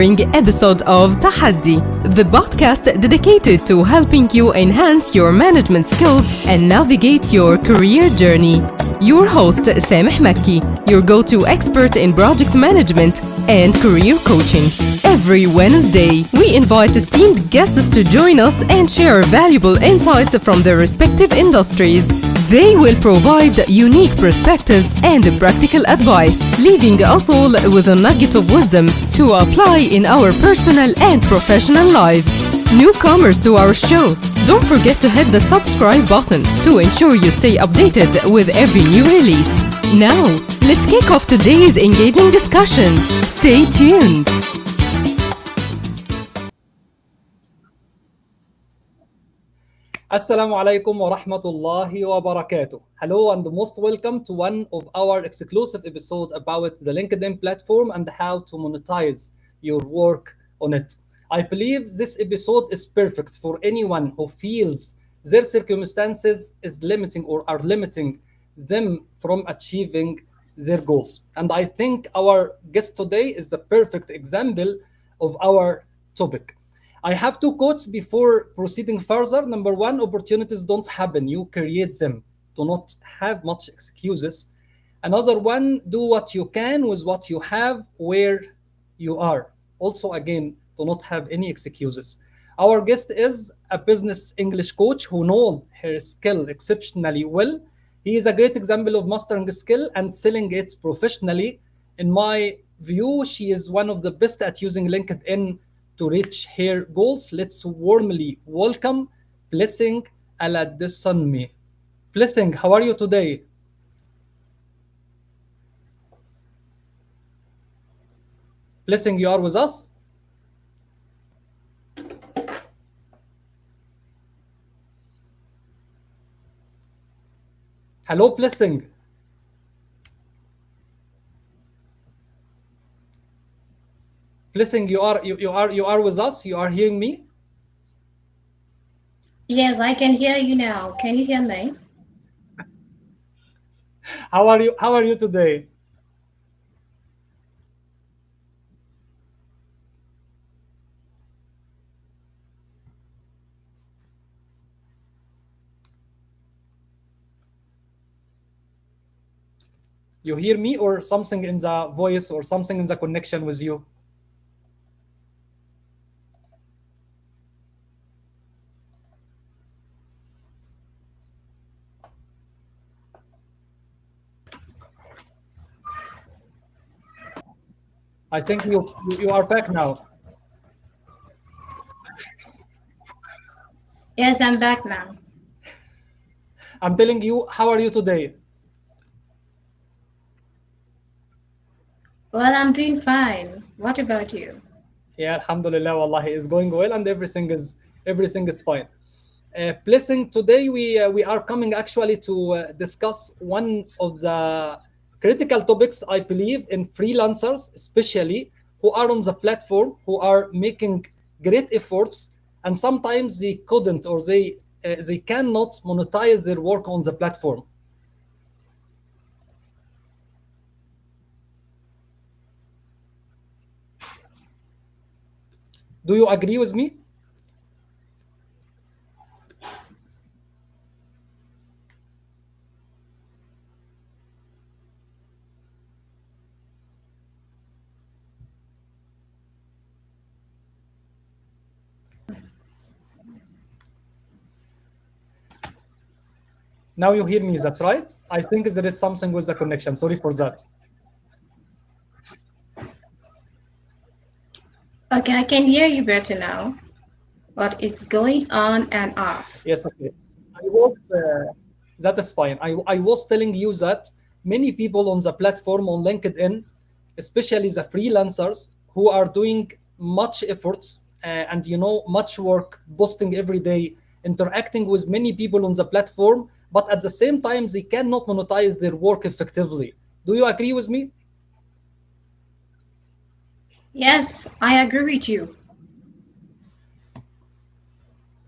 Episode of Tahaddi, the podcast dedicated to helping you enhance your management skills and navigate your career journey. Your host, Sameh Makky, your go-to expert in project management and career coaching. Every Wednesday, we invite esteemed guests to join us and share valuable insights from their respective industries. They will provide unique perspectives and practical advice, leaving us all with a nugget of wisdom to apply in our personal and professional lives. Newcomers to our show, don't forget to hit the subscribe button to ensure you stay updated with every new release. Now, let's kick off today's engaging discussion. Stay tuned. Assalamu alaikum wa rahmatullahi wa barakatuh. Hello and most welcome to one of our exclusive episodes about the LinkedIn platform and how to monetize your work on it. I believe this episode is perfect for anyone who feels their circumstances is limiting or are limiting them from achieving their goals. And I think our guest today is the perfect example of our topic. I have two quotes before proceeding further. Number one, opportunities don't happen, you create them. Do not have much excuses. Another one, do what you can with what you have where you are. Also, again, do not have any excuses. Our guest is a business English coach who knows her skill exceptionally well. He is a great example of mastering a skill and selling it professionally. In my view, she is one of the best at using LinkedIn to reach her goals. Let's warmly welcome Blessing Aladesanmi. Blessing, how are you today? Blessing, you are with us? Hello, Blessing. Blessing, you are with us? You are hearing me? Yes, I can hear you now. Can you hear me? How are you? How are you today? You hear me or something in the voice or something in the connection with you? I think you are back now. Yes, I'm back now. I'm telling you, how are you today? Well, I'm doing fine. What about you? Yeah, alhamdulillah, wallahi, it's going well and everything is fine. Blessing, today we are coming actually to discuss one of the critical topics, I believe, in freelancers, especially who are on the platform, who are making great efforts, and sometimes they couldn't or they cannot monetize their work on the platform. Do you agree with me? Now you hear me, that's right? I think there is something with the connection. Sorry for that. Okay, I can hear you better now, but it's going on and off. Yes, okay. That is fine. I was telling you that many people on the platform on LinkedIn, especially the freelancers who are doing much efforts and much work, posting every day, interacting with many people on the platform, but at the same time they cannot monetize their work effectively. Do you agree with me? Yes, I agree with you.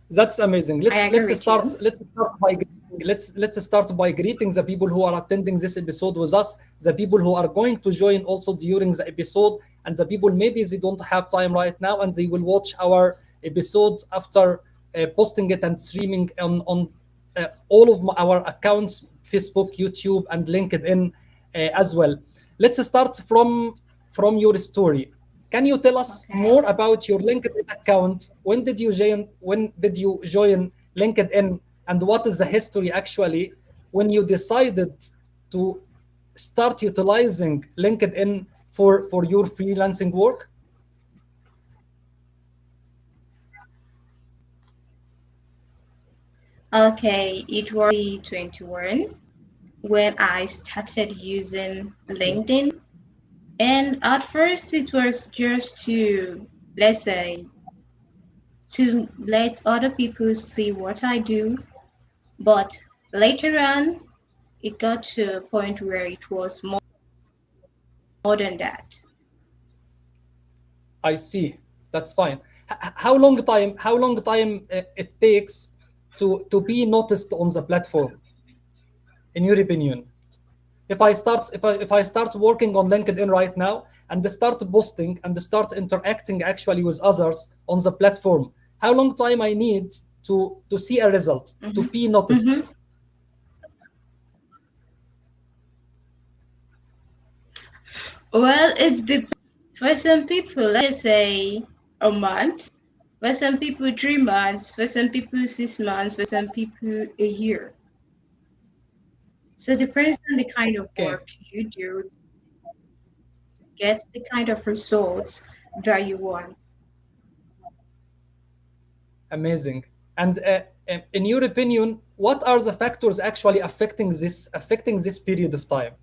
That's amazing. I agree with you. Let's start by getting let's start by greeting the people who are attending this episode with us, the people who are going to join also during the episode, and the people maybe they don't have time right now and they will watch our episodes after posting it and streaming on all of our accounts, Facebook, YouTube, and LinkedIn as well. Let's start from your story. Can you tell us Okay. more about your LinkedIn account? When did you join LinkedIn, and what is the history actually when you decided to start utilizing LinkedIn for your freelancing work? Okay, it was 2021 when I started using Okay. LinkedIn. And at first, it was just to, let's say, to let other people see what I do. But later on, it got to a point where it was more than that. I see. That's fine. How long time it takes to be noticed on the platform, in your opinion? If I start working on LinkedIn right now and start posting and start interacting actually with others on the platform, how long time I need to see a result, to Mhm. be noticed? Mhm. Well, it's depends. For some people, let's say a month. For some people, 3 months. For some people, 6 months. For some people, a year. So it depends on the kind of Okay, work you do to get the kind of results that you want. amazing. And in your opinion, what are the factors actually affecting this period of time?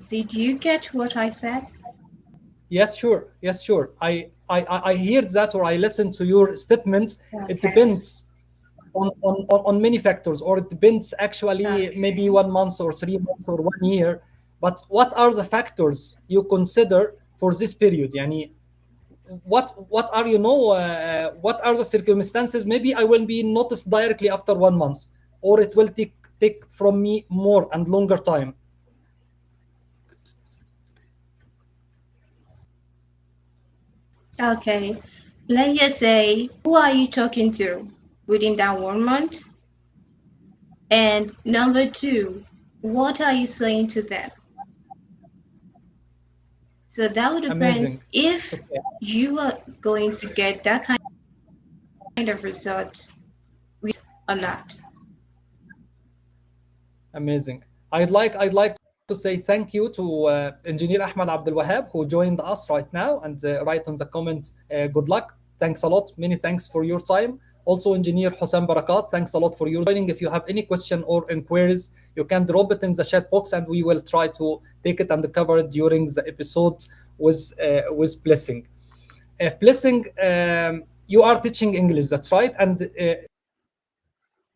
Did you get what I said? Yes, sure. Yes, sure. I heard that, or I listened to your statement. It Okay. depends on many factors, or it depends actually maybe Okay. 1 month or 3 months or 1 year. But what are the factors you consider for this period? Yani, what are what are the circumstances? Maybe I will be noticed directly after 1 month, or it will take from me more and longer time. Okay. Let's just say, who are you talking to within that 1 month? And number two, what are you saying to them? So that would depend Amazing. It's if okay. you are going to get that kind of result or not. Amazing. I'd like to say thank you to Engineer Ahmed Abdul Wahab, who joined us right now, and write on the comment, good luck. Thanks a lot. Many thanks for your time. Also, Engineer Hosam Barakat, thanks a lot for your joining. If you have any question or inquiries, you can drop it in the chat box, and we will try to take it and cover it during the episode with Blessing. Blessing, you are teaching English, that's right, and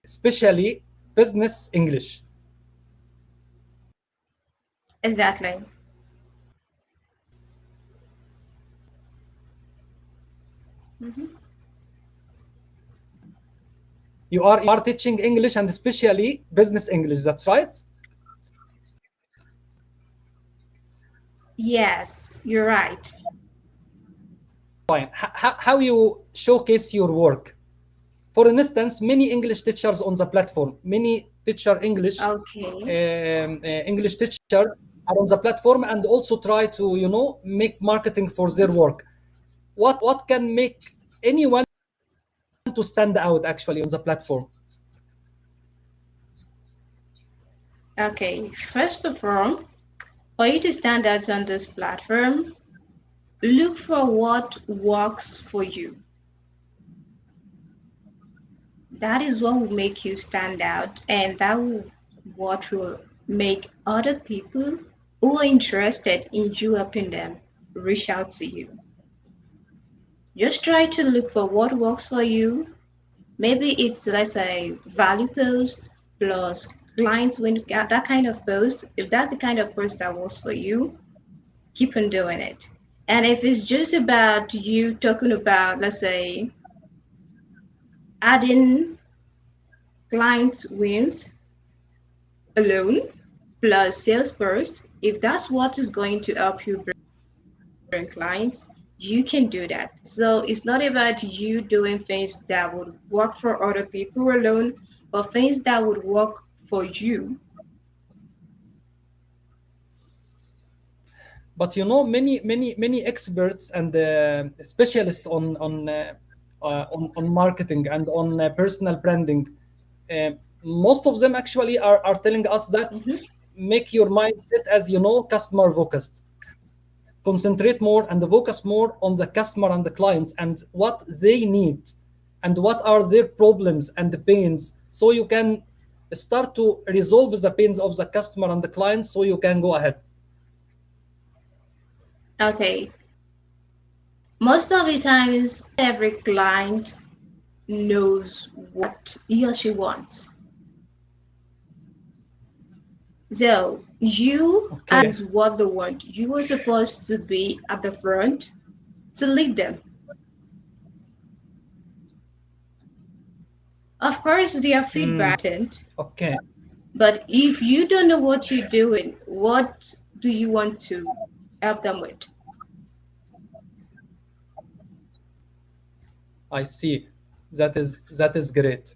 especially business English. Exactly. Mhm. You are teaching English and especially business English. That's right. Yes, you're right. Fine. How you showcase your work? For instance, many English teachers on the platform, many teacher Okay. English teachers are on the platform and also try to make marketing for their work. What can make anyone to stand out actually on the platform? Okay. First of all, for you to stand out on this platform, look for what works for you. That is what will make you stand out, and what will make other people who are interested in you helping them reach out to you. Just try to look for what works for you. Maybe it's, let's say, value post plus clients when you that kind of post. If that's the kind of post that works for you, keep on doing it. And if it's just about you talking about, let's say, adding client wins alone plus sales first, if that's what is going to help you bring clients, you can do that. So it's not about you doing things that would work for other people alone, but things that would work for you. But you know, many experts and specialists on marketing and on personal branding, uh, most of them actually are telling us that Mhm. make your mindset as you know customer focused, concentrate more and focus more on the customer and the clients and what they need and what are their problems and the pains, so you can start to resolve the pains of the customer and the clients so you can go ahead. Okay. Most of the times, every client knows what he or she wants. So you Okay. as what they want. You were supposed to be at the front to lead them. Of course, their Mm, feedback important, okay. but if you don't know what you're doing, what do you want to help them with? I see. That is great.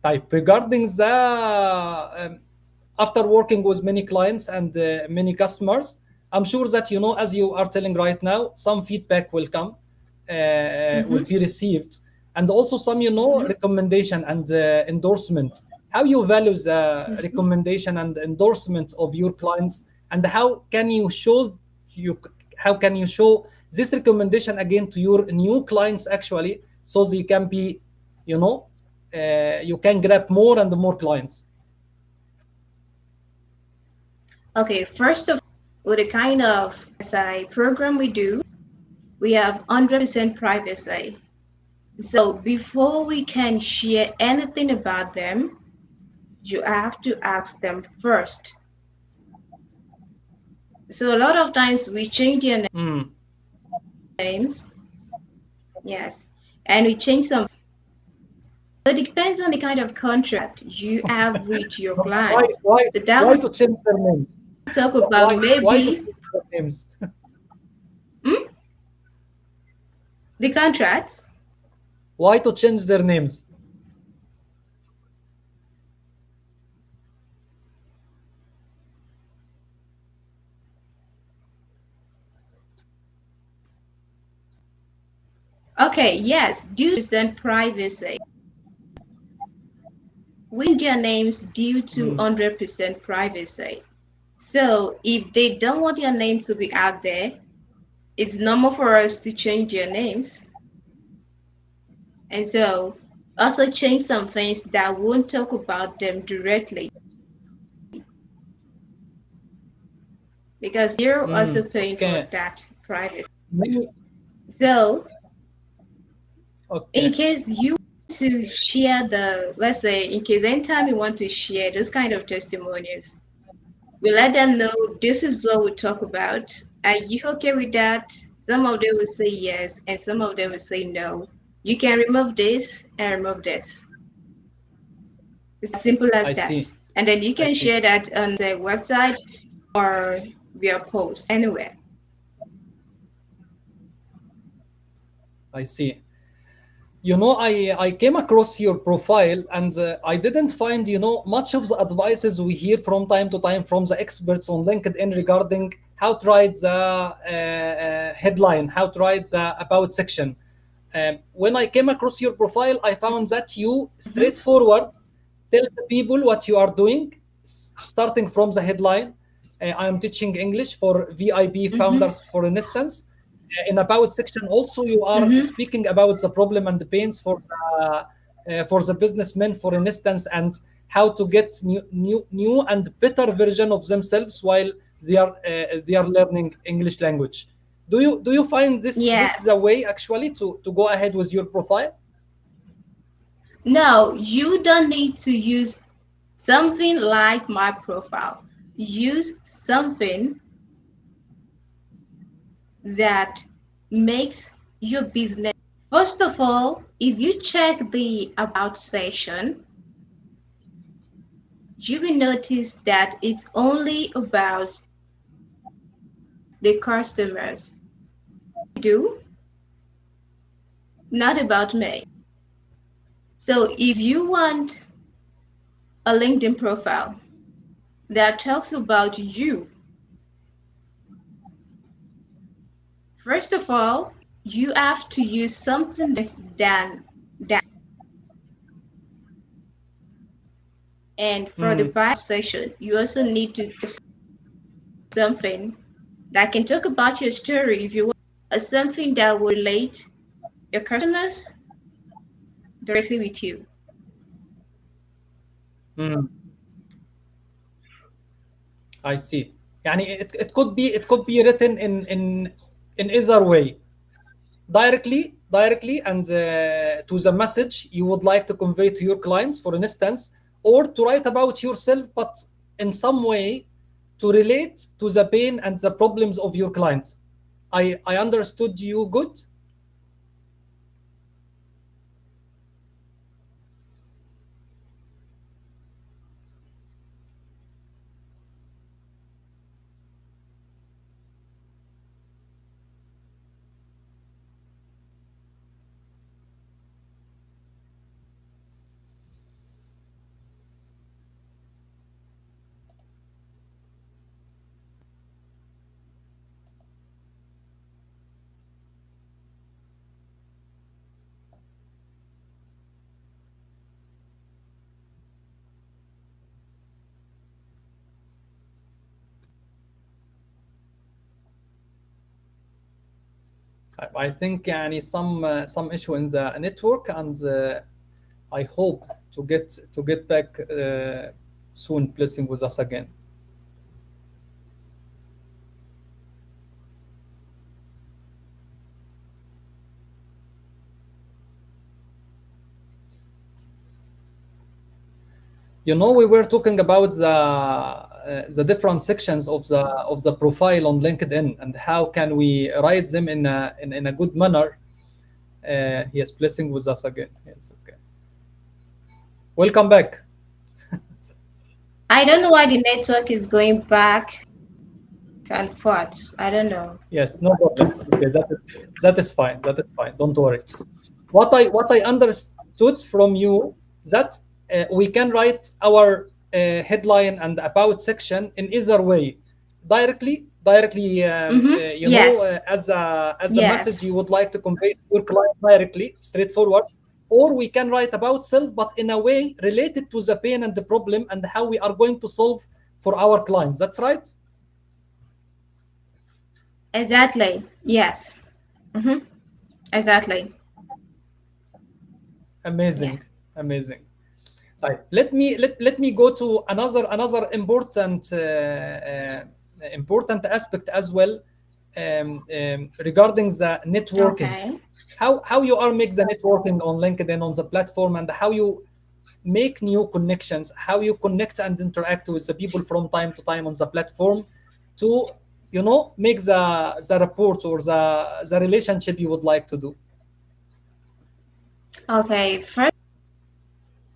Type regarding the after working with many clients and many customers, I'm sure that you know, as you are telling right now, some feedback will come, will Mm-hmm, be received, and also some you know mm-hmm, recommendation and endorsement. How you value the mm-hmm. recommendation and endorsement of your clients, and you how can you show this recommendation again to your new clients actually, so they can be, you know, you can grab more and more clients. Okay, first of all, with the kind of SI program we do, we have 100% privacy. So before we can share anything about them, you have to ask them first. So a lot of times we change their Mm. names, yes, and we change some. So it depends on the kind of contract you have with your why client. why So that why would to change their names? talk about Why to maybe change their names? hmm, the contract. Why to change their names? Okay, yes, due to 100% privacy. We change their names due to Mm. 100% privacy. So if they don't want their name to be out there, it's normal for us to change their names. And so also change some things that won't talk about them directly because they're also Mm. paying for Okay. that privacy. Many, So in okay. case you to share the, let's say, in case anytime you want to share this kind of testimonials, we let them know this is what we talk about. Are you okay with that? Some of them will say yes, and some of them will say no. You can remove this and remove this. It's as simple as I that. see. And then you I can see. share that on the website or via post anywhere. I see. You know, I came across your profile and I didn't find, you know, much of the advices we hear from time to time from the experts on LinkedIn regarding how to write the headline, how to write the about section. When I came across your profile, I found that you Mhm. straightforward tell the people what you are doing, starting from the headline. I am teaching English for VIP Mhm. founders, for instance. In about section, also you are Mhm. speaking about the problem and the pains for the businessmen, for instance, and how to get new and better version of themselves while they are learning English language. Do you find this Yeah. is a way actually to go ahead with your profile? No, you don't need to use something like my profile. Use something that makes your business. First of all, if you check the About section, you will notice that it's only about the customers. Do not about me. So if you want a LinkedIn profile that talks about you, first of all, you have to use something than that. And for the Mm. bio section, you also need to do something that can talk about your story if you want, or something that will relate your customers directly with you. Mm. I see. يعني it could be written in either way, directly and to the message you would like to convey to your clients, for instance, or to write about yourself, but in some way to relate to the pain and the problems of your clients. I understood you good. I think يعني some issue in the network, and I hope to get back soon, Blessing with us again. We were talking about the different sections of the profile on LinkedIn, and how can we write them in a good manner. Yes, Blessing with us again. Yes, okay. Welcome back. I don't know why the network is going back and forth. I don't know. Yes, no problem. Okay, that is fine. That is fine. Don't worry. What I understood from you, that we can write our headline and about section in either way, directly, Yes, as the message yes. you would like to convey to your client directly, straightforward, or we can write about self, but in a way related to the pain and the problem and how we are going to solve for our clients. That's right. Exactly. Yes. Mm-hmm. Exactly. Yeah. Amazing, amazing. Right. Let me go to another important aspect as well, regarding the networking. Okay. How you are make the networking on LinkedIn, on the platform, and how you make new connections, how you connect and interact with the people from time to time on the platform, to make the report or the relationship you would like to do. Okay.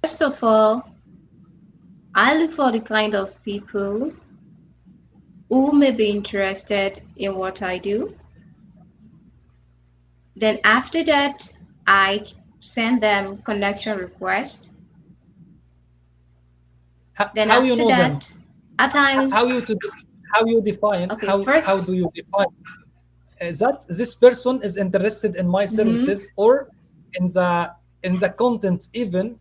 First of all, I look for the kind of people who may be interested in what I do. Then after that, I send them connection request. Then How you after know them? that, at how times, you to how you define okay, how first, do you define that this person is interested in my mm-hmm, services, or in the content even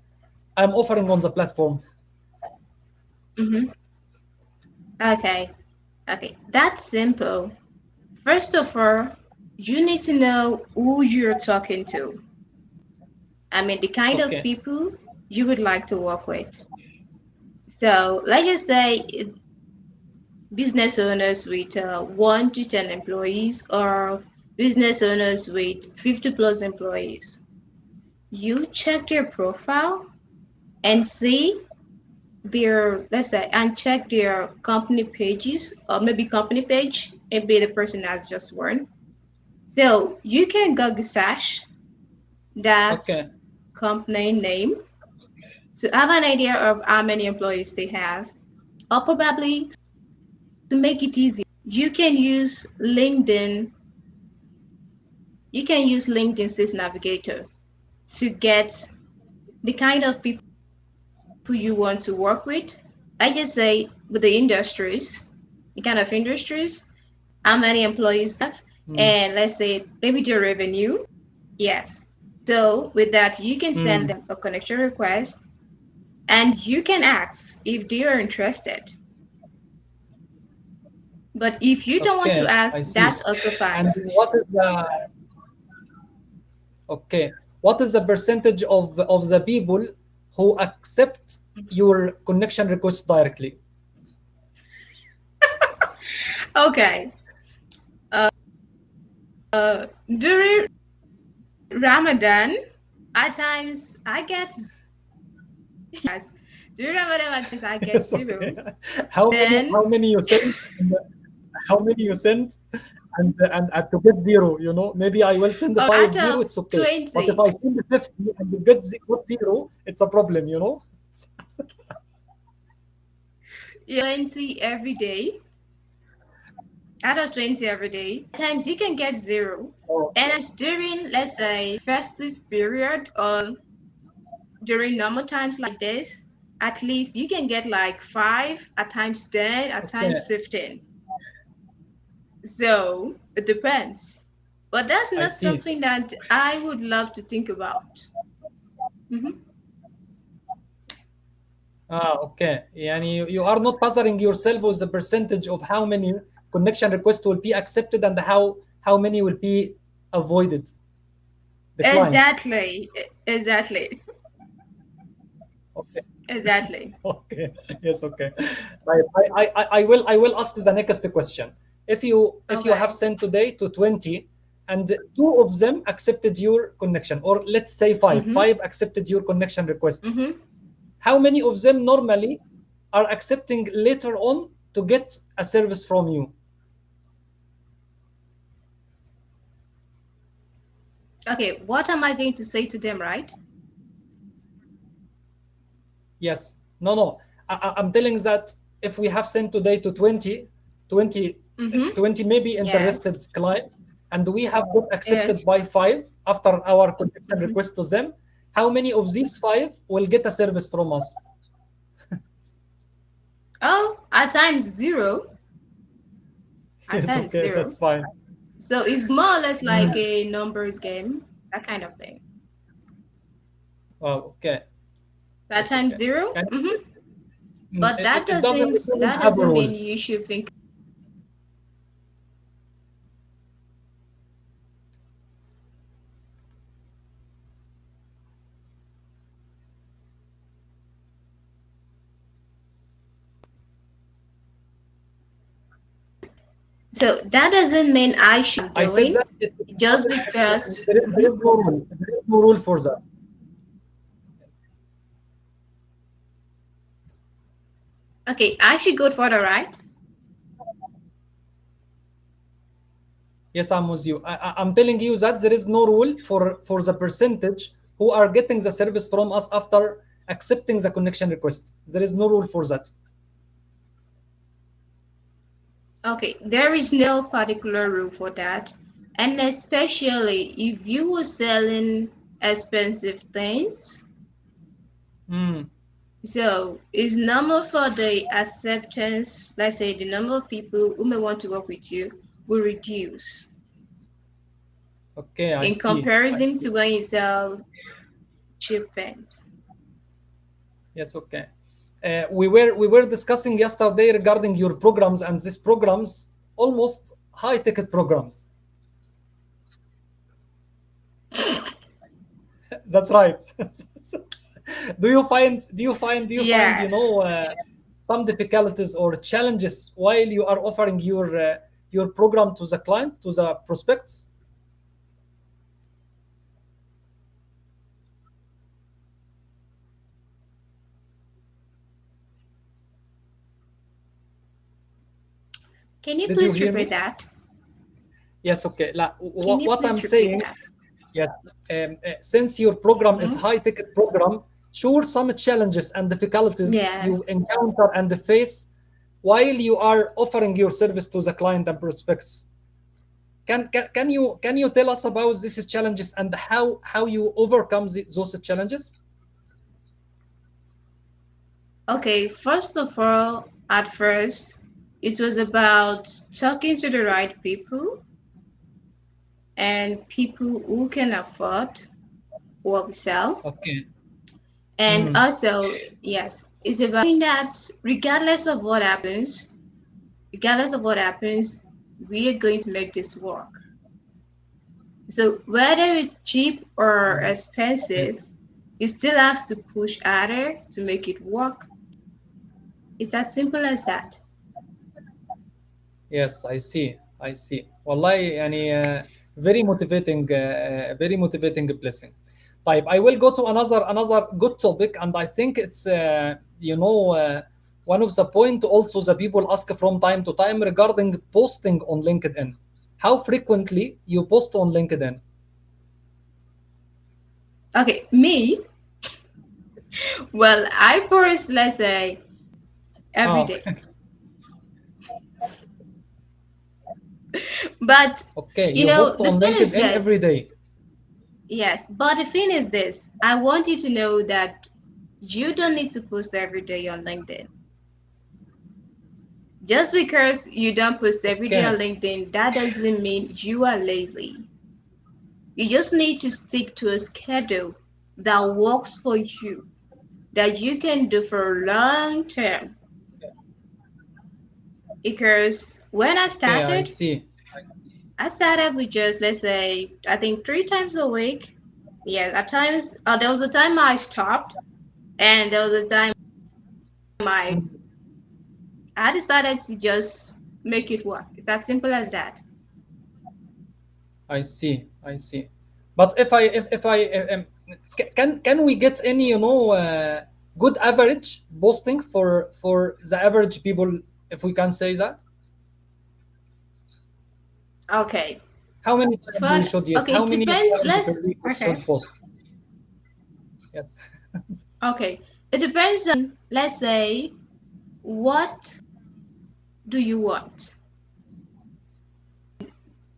I'm offering on the platform? mm-hmm, okay, okay, that's simple. First of all, you need to know who you're talking to. I mean, the kind of Okay. people you would like to work with. So let's just say business owners with 1 to 10 employees, or business owners with 50 plus employees. You check their profile and see their, let's say, and check their company pages, or maybe company page, maybe the person has just one. So you can Google search that Okay. company name to have an idea of how many employees they have, or probably to make it easy, you can use LinkedIn. You can use LinkedIn Sales Navigator to get the kind of people you want to work with. I just say with the industries, the kind of industries, how many employees they have, Mm. and let's say maybe their revenue. Yes. So with that, you can send Mm. them a connection request and you can ask if they are interested. But if you don't want to Okay, ask, I see. that's also fine. And what is the okay? What is the percentage of the people who accept your connection request directly? Okay. During Ramadan, at times I get yes. During Ramadan, at times I get Yes, okay. zero. How many? Then How many you send? How many you send? And to get zero, maybe I will send the five out zero. of It's okay. But if 20, I send the 50 and you get got zero, it's a problem. 20 every day, out of 20 every day, at times you can get zero. Oh, And during, let's say, festive period or during normal times like this, at least you can get like 5, at times 10, at okay. times 15. So it depends. But that's I not see. something that I would love to think about. Mhm. Okay. Yani you are not bothering yourself with the percentage of how many connection requests will be accepted and how many will be avoided, declined. Exactly. Exactly. Okay. Exactly. Okay. Yes. Okay. Right. I will ask the next question. If you have Okay. sent today to 20 and two of them accepted your connection, or let's say five, Mm-hmm. five accepted your connection request, Mm-hmm. how many of them normally are accepting later on to get a service from you? Okay, what am I going to say to them, right? Yes. No, no. I'm telling that if we have sent today to 20, Mm-hmm. 20 maybe Yes. interested client, and we have got Yes. accepted by five after our connection Mm-hmm. request to them, how many of these five will get a service from us? Oh, at times zero. At Yes, times okay, zero. that's fine. So it's more or less like Mm. a numbers game, that kind of thing. Wow, okay. At Yes, times okay. zero. And Mm-hmm. But it doesn't that have a doesn't rule. mean you should think. So that doesn't mean I should I said doing that it just doesn't, because. there Mhm. is no rule. There is no rule for that. Okay, I should go further, right? Yes, I'm with you. I'm telling you that there is no rule for the percentage who are getting the service from us after accepting the connection request. There is no rule for that. Okay, there is no particular rule for that. And especially if you were selling expensive things, Mm, so it's normal for the acceptance, let's say the number of people who may want to work with you will reduce okay, I in see. I comparison see. to when you sell cheap things. Yes, okay. We were discussing yesterday regarding your programs, and these programs almost high ticket programs. That's right. Do you find Yes. some difficulties or challenges while you are offering your program to the client, to the prospects? Can you Did you please hear repeat me? that? Yes, okay. Can you What I'm please repeat saying, that? yes, since your program is Mhm. high ticket program, sure, some challenges and difficulties you Yes. encounter and face while you are offering your service to the client and prospects. Can you tell us about these challenges and how you overcome those challenges? Okay, first of all, at first, it was about talking to the right people and people who can afford what we sell. Okay. And Mm. also, yes, it's about doing that regardless of what happens, we are going to make this work. So whether it's cheap or expensive, you still have to push harder to make it work. It's as simple as that. Yes, I see. I see. Wallahi, يعني, very motivating blessing. طيب, I will go to another good topic, and I think it's one of the point also the people ask from time to time regarding posting on LinkedIn. How frequently you post on LinkedIn? Okay, me, well, I post, let's say, every Oh, day. But, okay. You post the on thing is LinkedIn every this. day. Yes, but the thing is this. I want you to know that you don't need to post every day on LinkedIn. Just because you don't post every day on Okay. LinkedIn, that doesn't mean you are lazy. You just need to stick to a schedule that works for you, that you can do for a long term. Because when Okay, I see. I started with just, let's say, I think 3 times a week. Yeah, at times, there was a time I stopped, and there was a time I Mm. I decided to just make it work. It's as simple as that. I see, I see. But if I can we get any good average posting for the average people, if we can say that? Okay. How many times we Fun. should, yes, Okay, how it many depends. times Let's. per week we Okay. should post? Yes. Okay. It depends on, let's say, what do you want?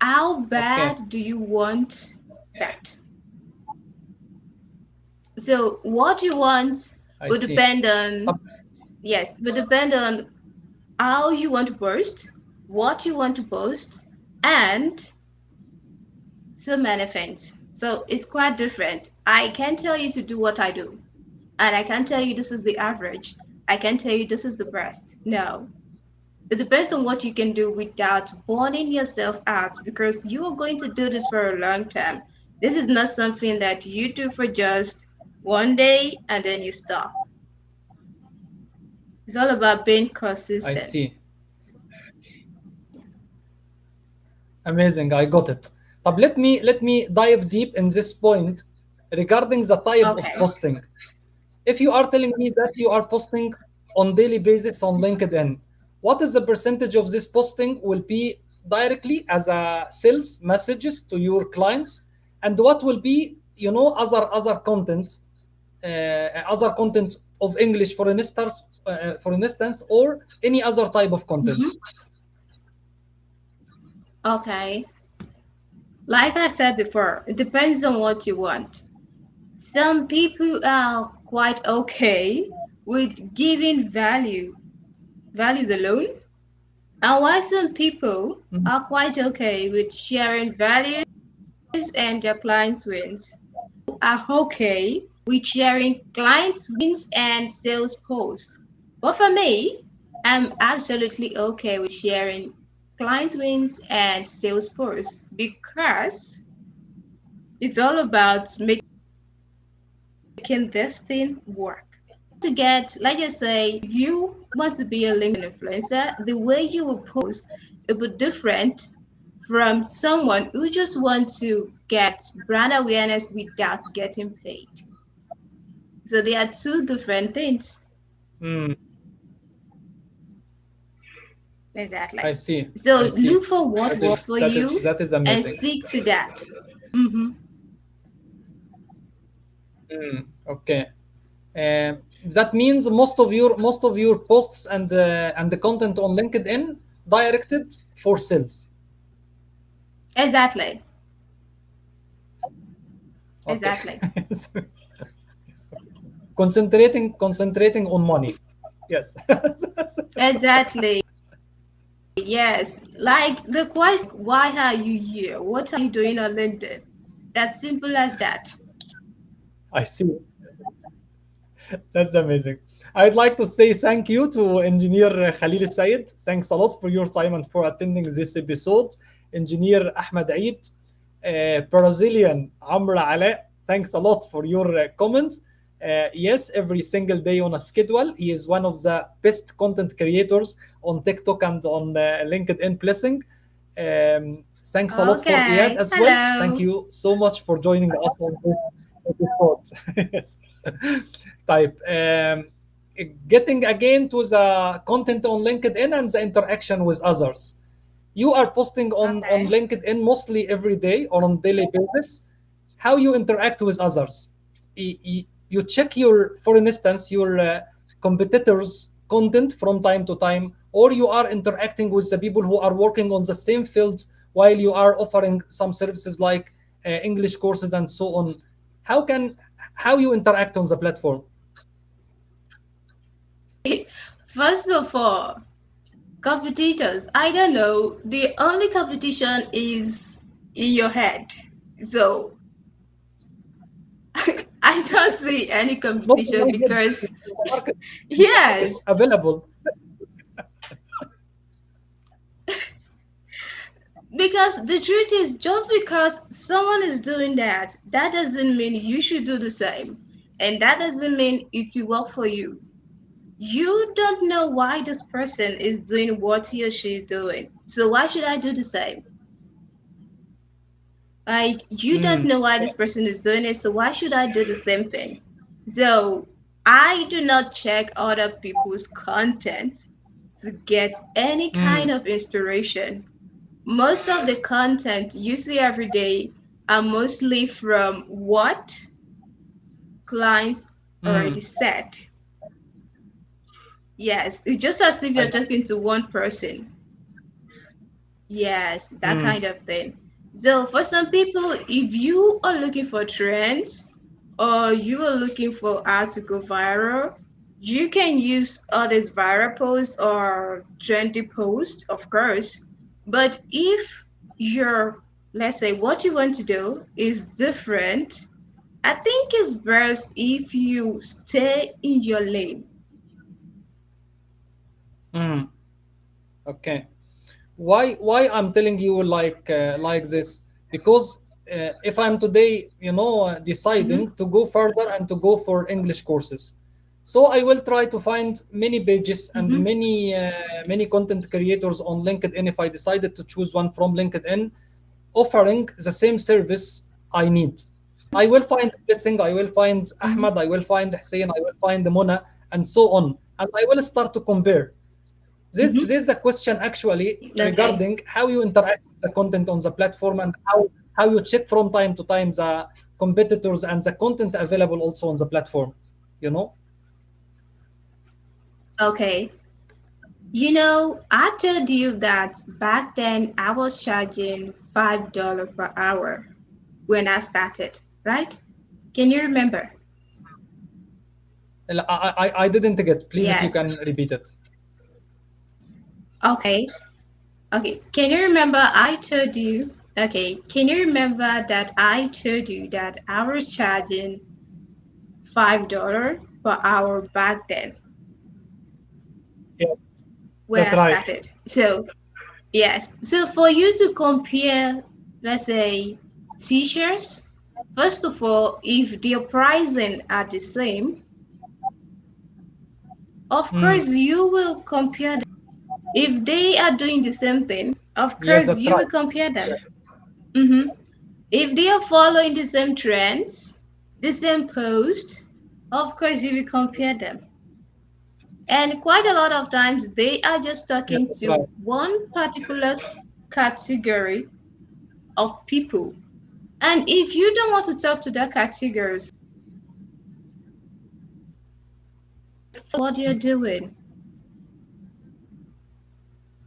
How Okay, bad do you want that? So, what you want I will see. depend on, yes, will depend on how you want to post, what you want to post, and so many things. So it's quite different. I can tell you to do what I do, and I can tell you this is the average. I can tell you this is the best. No. It depends on what you can do without burning yourself out because you are going to do this for a long time. This is not something that you do for just one day and then you stop. It's all about being I consistent. see. Amazing, I got it. But let me dive deep in this point regarding the type of Okay. posting. If you are telling me that you are posting on daily basis on LinkedIn, what is the percentage of this posting will be directly as a sales messages to your clients, and what will be other content, other content of English, for instance, or any other type of content? Mhm. Okay. Like I said before, it depends on what you want. Some people are quite okay with giving values alone, and while some people Mm. are quite okay with sharing values and their clients' wins. Are okay with sharing clients' wins and sales posts. But for me, I'm absolutely okay with sharing client wins and sales posts because it's all about making this thing work. To get, let's just say, if you want to be a LinkedIn influencer, the way you will post it will be different from someone who just wants to get brand awareness without getting paid. So they are two different things. Mm. Exactly. I see. So I see. look for what That is works for that is you that is and amazing. stick to that. Mm-hmm. Okay. That means most of your posts and the content on LinkedIn directed for sales. Exactly. Okay. Exactly. So, concentrating on money. Yes. Exactly. Yes. Like the question, why are you here? What are you doing on LinkedIn? That's simple as that. I see. That's amazing. I'd like to say thank you to Engineer Khalil Sayed. Thanks a lot for your time and for attending this episode. Engineer Ahmed Eid, Brazilian Amr Ale, thanks a lot for your comment. Yes, every single day on a schedule. He is one of the best content creators on TikTok and on LinkedIn Blessing. Thanks a lot for Iyad Okay. as well. Thank Hello. you so much for joining us on this episode. Yes. Type. Getting again to the content on LinkedIn and the interaction with others. You are posting on Okay. LinkedIn mostly every day or on daily basis. How you interact with others? You check your, for instance, your competitors' content from time to time, or you are interacting with the people who are working on the same field while you are offering some services like English courses and so on. How can how you interact on the platform? First of all, competitors, I don't know. The only competition is in your head. So I don't see any Not in competition my head. because, It's a market. It's a market yes, available. because the truth is, just because someone is doing that, that doesn't mean you should do the same. And that doesn't mean it will work for you. You don't know why this person is doing what he or she is doing. So why should I do the same? Like, you don't Mm, know why this person is doing it, so why should I do the same thing? So I do not check other people's content to get any kind mm, of inspiration. Most of the content you see every day are mostly from what clients already mm. said. Yes, it's just as if I you're talking to one person. Yes, that mm, kind of thing. So for some people, if you are looking for trends or you are looking for how to go viral, you can use all these viral posts or trendy posts, of course. But if your, let's say, what you want to do is different, I think it's best if you stay in your lane. mm. Okay. Why I'm telling you like this? Because if I'm today, Mhm, deciding to go further and to go for English courses, so I will try to find many pages and mhm, many content creators on LinkedIn if I decided to choose one from LinkedIn offering the same service I need. I will find Blessing, I will find mhm. Ahmad, I will find Hussein, I will find Mona, and so on. And I will start to compare. This is a question actually Okay. regarding how you interact with the content on the platform and how you check from time to time the competitors and the content available also on the platform. You know? Okay. I told you that back then I was charging $5 per hour when I started, right? Can you remember? I didn't get. Please, if you Yes. can repeat it. Okay. Okay. Can you remember I told you? Okay. Can you remember that I told you that I was charging $5 per hour back then Yes, when that's I right. started? So, yes. So for you to compare, let's say, teachers, first of all, if their pricing are the same, of Mm, course you will compare them. If they are doing the same thing, of yes, course that's you right. will compare them. Mhm. If they are following the same trends, the same post, of course you will compare them. And quite a lot of times they are just Yeah, talking that's right. to one particular category of people. And if you don't want to talk to that category, what you're doing.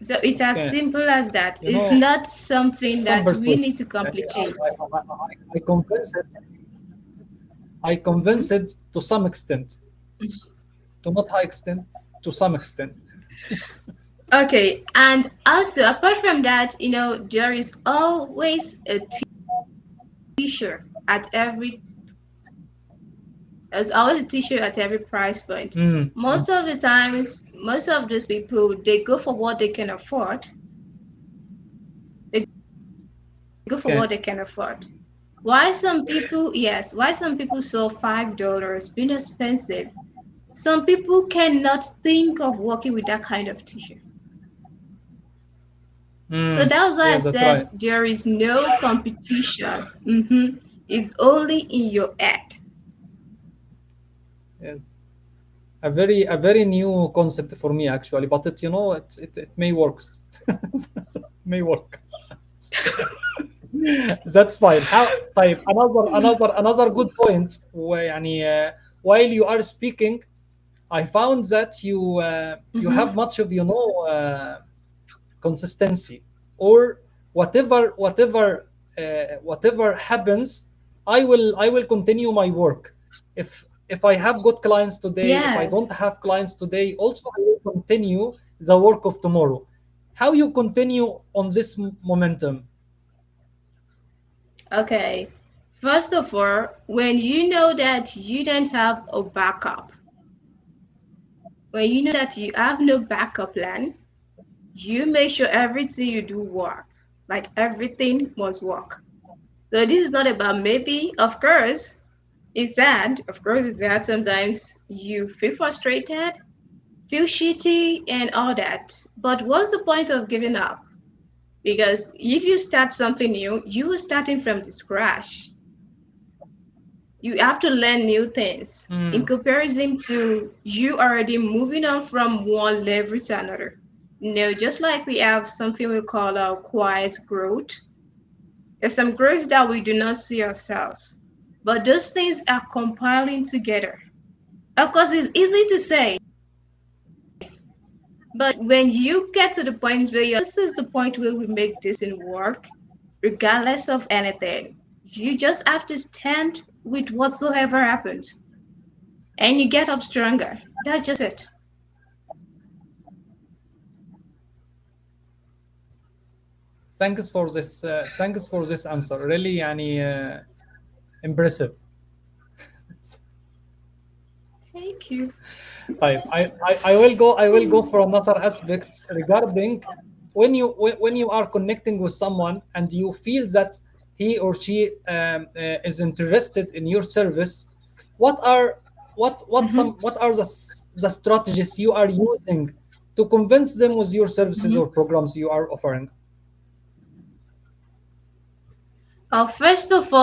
So it's as Okay. simple as that. You It's know, not something some that we persuade. need to I, complicate. I convince it. I convince it to some extent, to not high extent, to some extent. Okay, and also apart from that, there is always a t-shirt at every there's always a t-shirt at every price point. Mm, mm, Most of the times, most of those people they go for what they can afford. They go for okay. what they can afford. Why some people saw $5 being expensive. Some people cannot think of working with that kind of t-shirt. So Mm, that's why I yes, that's right. said there is no competition. It's only in your head. Yes. A very new concept for me actually, but it may works. May work. That's fine. How طيب another good point يعني, while you are speaking I found that you hmm have much of consistency, or whatever happens, I will continue my work. If I have got clients today, if I Yes. don't have clients today, also I will continue the work of tomorrow. How you continue on this momentum? Okay. First of all, when you know that you don't have a backup, when you know that you have no backup plan, you make sure everything you do works. Like everything must work. So this is not about maybe, of course, it's sad. Of course, it's sad. Sometimes you feel frustrated, feel shitty, and all that. But what's the point of giving up? Because if you start something new, you are starting from the scratch. You have to learn new things in Mm, comparison to you already moving on from one level to another. Just like we have something we call our quiet growth. There's some growth that we do not see ourselves, but those things are compiling together. Of course, it's easy to say, but when you get to the point where this is the point where we make this in work, regardless of anything, you just have to stand with whatsoever happens and you get up stronger. That's just it. thanks for this answer, really يعني, impressive. Thank you. طيب, I will go for another aspect regarding when you are connecting with someone and you feel that he or she is interested in your service. What are what are the strategies you are using to convince them with your services Mhm. or programs you are offering? First of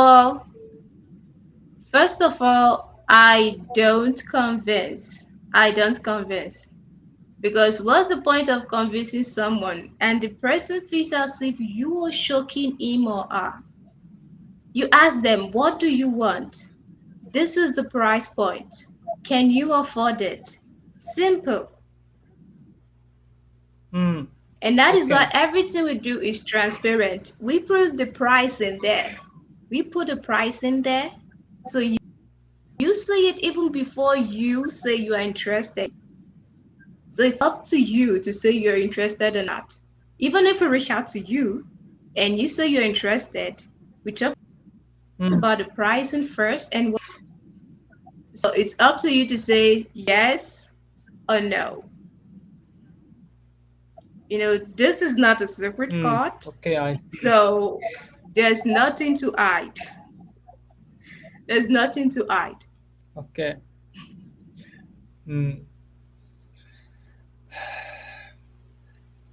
all, I don't convince. I don't convince. Because what's the point of convincing someone and the person feels as if you are shocking him or her? You ask them, what do you want? This is the price point. Can you afford it? Simple. Hmm. And that is Okay. why everything we do is transparent. We put the price in there. We put the price in there. So you see it even before you say you are interested. So it's up to you to say you're interested or not. Even if we reach out to you and you say you're interested, we talk Hmm. about the pricing first and what. So it's up to you to say yes or no. This is not a secret Hmm. card. Okay, I see. So there's nothing to hide. There's nothing to hide. Okay. Hmm.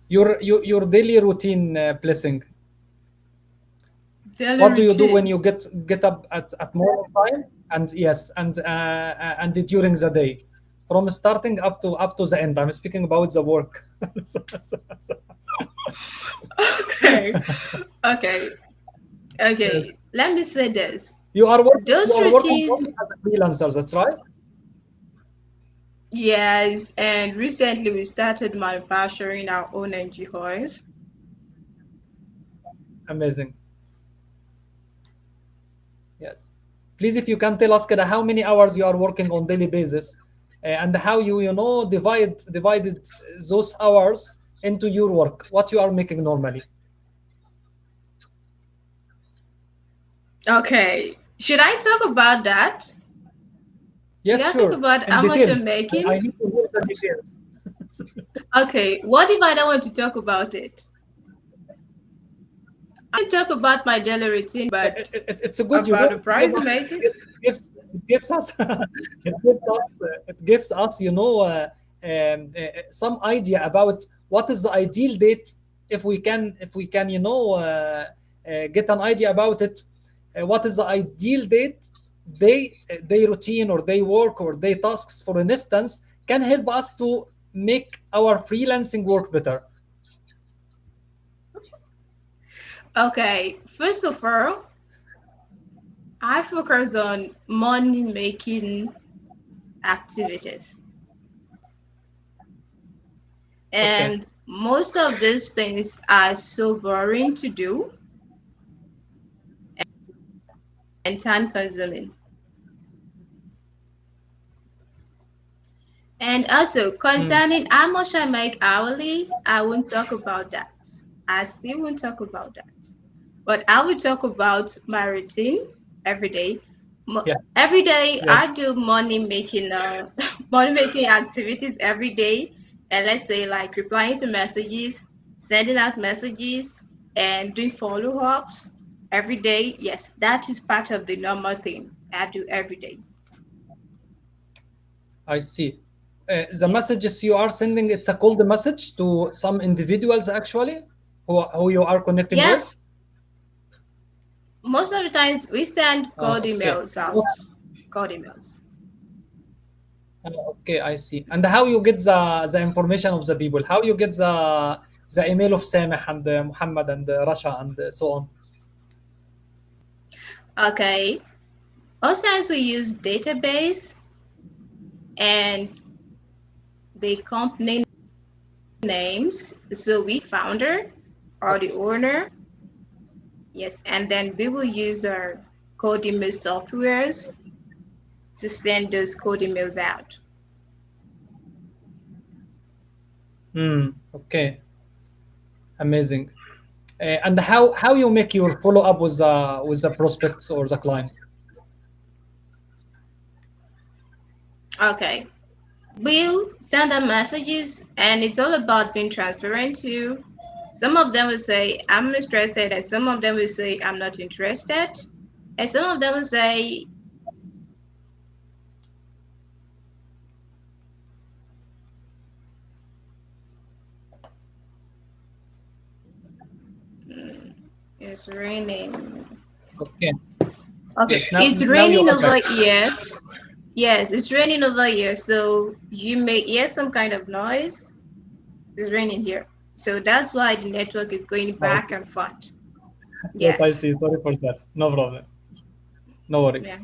Your daily routine, Blessing. Daily What do you do when routine. you get up at morning time? And yes, and during the day. from starting up to the end. I'm speaking about the work. Okay. Okay. Okay. Let me say this. You are working. You Those are working routines, only as a freelancer. That's right. yes, and recently we started manufacturing our own NG oils. Amazing. Yes. Please, if you can tell us كده how many hours you are working on daily basis, and how you divided those hours into your work. What you are making normally. Okay. Should I talk about that? Should Yes, I talk sure. about In how much I'm details. making? I need to hear the details. Okay. What if I don't want to talk about it? I can talk about my daily routine, but It's a good, about the to give price I'm us, making? it gives us it gives us some idea about what is the ideal date, if we can get an idea about it. What is the ideal date, day routine or day work or day tasks, for instance, can help us to make our freelancing work better. Okay. First of all, I focus on money making activities. Okay. And most of these things are so boring to do and time consuming. And also, Hmm. concerning how much I make hourly, I won't talk about that. I still won't talk about that. But I will talk about my routine every day. Yeah. Every day, Yes. I do money making, money making activities every day. And let's say like replying to messages, sending out messages, and doing follow ups every day. Yes, that is part of the normal thing I do every day. I see. The Yeah. messages you are sending, it's a cold message to some individuals actually, who you are connecting with. Yes, most of the times we send cold Okay. emails out. Cold emails. Okay, I see. And how you get the information of the people? How you get the email of Sameh and Muhammad and Rasha and so on? Okay. Most times we use database and the company names. So we founder or the owner. Yes, and then we will use our code email softwares to send those code emails out. Hmm. Okay. Amazing. And how you make your follow up with the prospects or the clients? Okay. We'll send them messages and it's all about being transparent too. Some of them will say, I'm interested, and some of them will say, I'm not interested. And some of them will say, "Mm, it's raining. Okay. Okay, Yes. Now it's now you raining are back. over here. Yes, it's raining over here. So you may hear some kind of noise. It's raining here. So that's why the network is going back Okay. and forth. Yes, I Yes. see. Sorry for that. No problem. No worry. Yeah.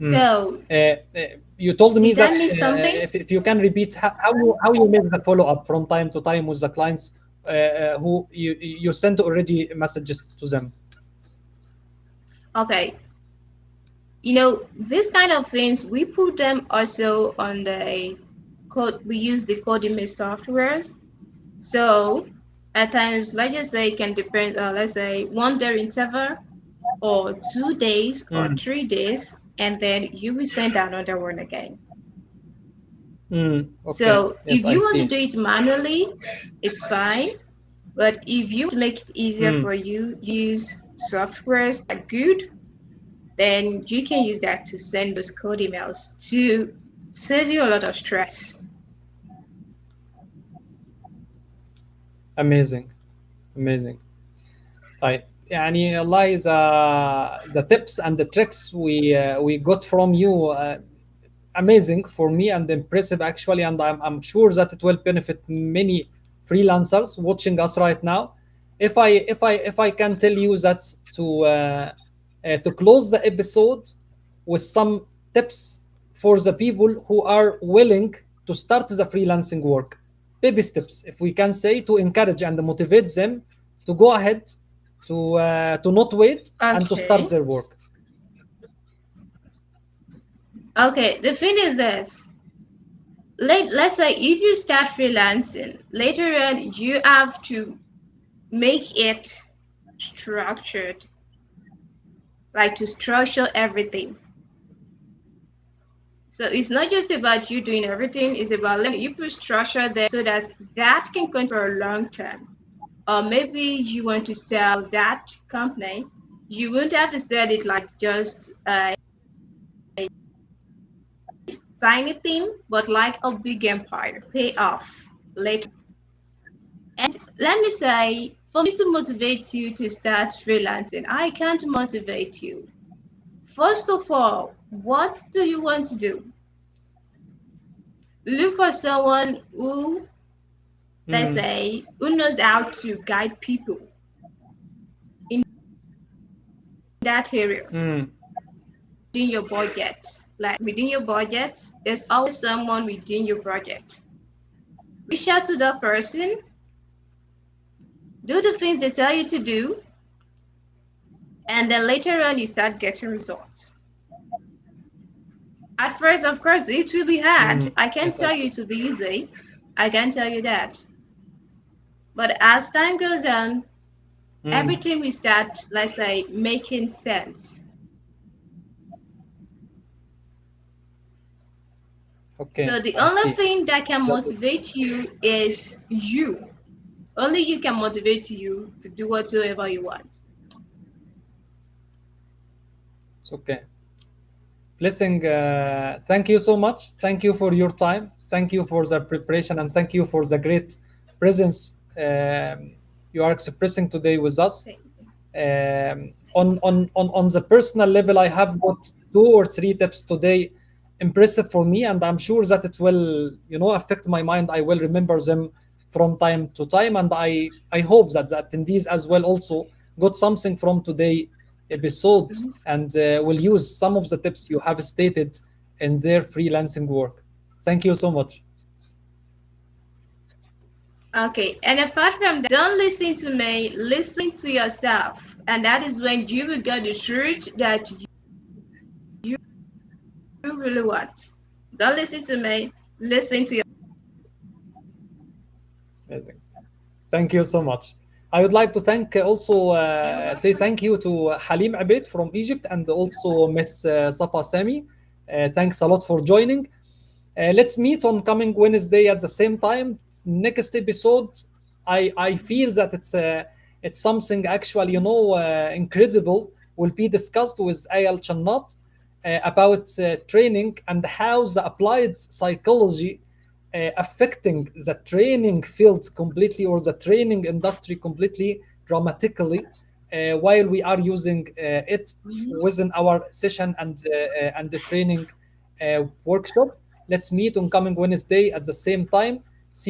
Mm. So You told me did that that miss something? if you can repeat how you make the follow up from time to time with the clients, who you sent already messages to them. Okay. This kind of things, we put them also on the code. We use the code image softwares. So at times, let's just say it can depend, let's say 1 day interval or 2 days or Mm. 3 days, and then you will send another one again. Okay. So Yes, if I you want to see. do it manually, it's fine. But if you want to make it easier Mm. for you, use softwares that are good, then you can use that to send those code emails to save you a lot of stress. Amazing. Amazing. Right. يعني والله the tips and the tricks we got from you amazing for me and impressive actually, and I'm sure that it will benefit many freelancers watching us right now. If I can tell you that to close the episode with some tips for the people who are willing to start the freelancing work, baby steps, if we can say, to encourage and motivate them to go ahead, to not wait and to start Okay. their work. Okay. The thing is this. Let's say if you start freelancing, later on you have to make it structured, like to structure everything. So it's not just about you doing everything, it's about letting you put structure there so that that can continue for a long term. Or maybe you want to sell that company, you won't have to sell it like just a tiny thing, but like a big empire, pay off later. And let me say, for me to motivate you to start freelancing, I can't motivate you. First of all, what do you want to do? Look for someone who, let's Mm, say, who knows how to guide people in that area mm, within your budget. Like within your budget, there's always someone within your budget. Reach out to that person, do the things they tell you to do, and then later on you start getting results. At first, of course, it will be hard. I can't yes, I tell you to be easy. I can tell you that. But as time goes on, mm, everything will start, let's say, making sense. okay, So the I only see. thing that can Got it. motivate you is you. Only you can motivate you to do whatsoever you want. It's okay. Blessing, thank you so much. Thank you for your time. Thank you for the preparation, and thank you for the great presence you are expressing today with us. On the personal level, I have got 2 or 3 tips today, impressive for me, and I'm sure that it will, affect my mind. I will remember them from time to time, and I hope that the attendees as well also got something from today episode, Mhm. and will use some of the tips you have stated in their freelancing work. Thank you so much. Okay, and apart from that, don't listen to me, listen to yourself. And that is when you will get the truth that you really want. Don't listen to me, listen to Amazing. Thank you so much. I would like to thank also your. You're say welcome. thank you to Halim Abed from Egypt, and also Miss Safa Sami. Thanks a lot for joining. Let's meet on coming Wednesday at the same time. Next episode, I feel that it's something actually, incredible will be discussed with Ayal Channat about training and how the applied psychology affecting the training field completely, or the training industry completely, dramatically, while we are using it Mhm. within our session and the training workshop. Let's meet on coming Wednesday at the same time.